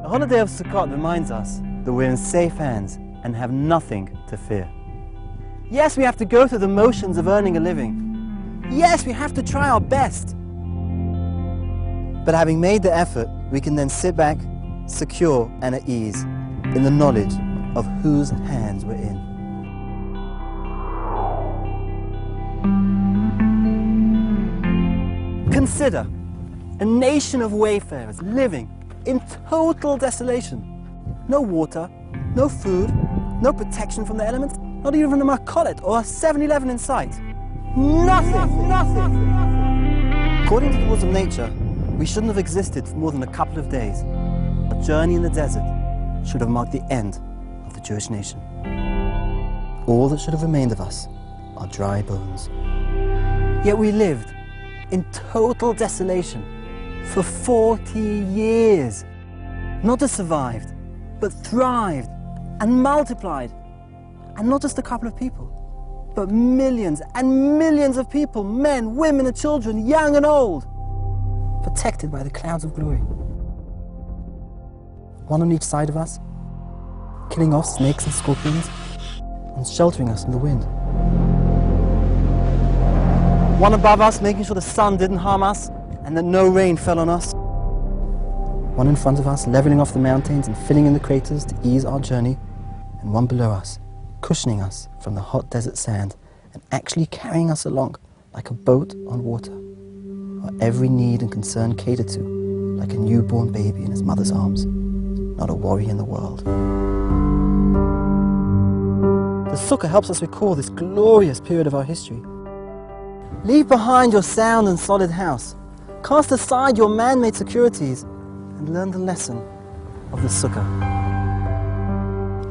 The holiday of Sukkot reminds us that we're in safe hands and have nothing to fear. Yes, we have to go through the motions of earning a living. Yes, we have to try our best. But having made the effort, we can then sit back, secure and at ease, in the knowledge of whose hands we're in. Consider a nation of wayfarers living in total desolation. No water, no food, no protection from the elements, not even a Makolet or a 7-Eleven in sight. Nothing. According to the laws of nature, we shouldn't have existed for more than a couple of days. A journey in the desert should have marked the end of the Jewish nation. All that should have remained of us are dry bones. Yet we lived in total desolation for 40 years. Not just survived, but thrived and multiplied. And not just a couple of people, but millions and millions of people, men, women and children, young and old, protected by the clouds of glory. One on each side of us, killing off snakes and scorpions, and sheltering us from the wind. One above us, making sure the sun didn't harm us, and that no rain fell on us. One in front of us, leveling off the mountains and filling in the craters to ease our journey, and one below us, cushioning us from the hot desert sand and actually carrying us along like a boat on water, our every need and concern catered to like a newborn baby in his mother's arms, not a worry in the world. The Sukkah helps us recall this glorious period of our history. Leave behind your sound and solid house, cast aside your man-made securities, and learn the lesson of the Sukkah.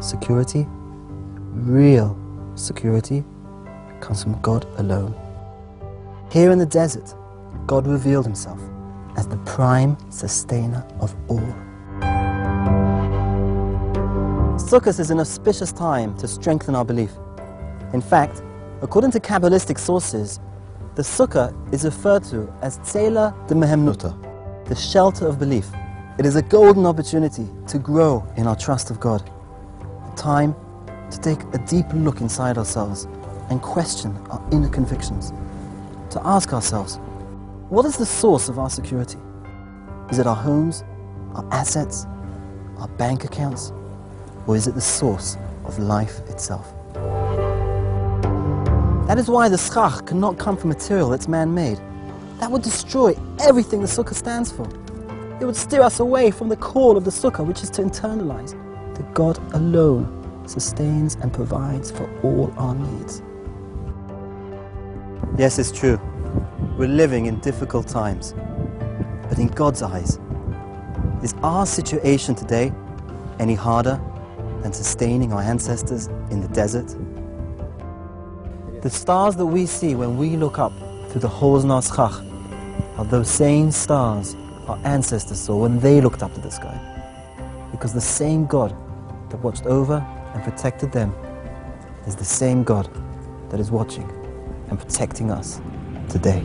Security, real security, comes from God alone. Here in the desert, God revealed himself as the prime sustainer of all. Sukkot is an auspicious time to strengthen our belief. In fact, according to Kabbalistic sources, the Sukkah is referred to as Tzela de Mehemnuta, the shelter of belief. It is a golden opportunity to grow in our trust of God. A time to take a deeper look inside ourselves and question our inner convictions. To ask ourselves, what is the source of our security? Is it our homes, our assets, our bank accounts, or is it the source of life itself? That is why the schach cannot come from material that's man-made. That would destroy everything the Sukkah stands for. It would steer us away from the call of the Sukkah, which is to internalize that God alone sustains and provides for all our needs. Yes, it's true. We're living in difficult times. But in God's eyes, is our situation today any harder than sustaining our ancestors in the desert? The stars that we see when we look up through the holes in our schach are those same stars our ancestors saw when they looked up to the sky. Because the same God that watched over and protected them is the same God that is watching and protecting us today.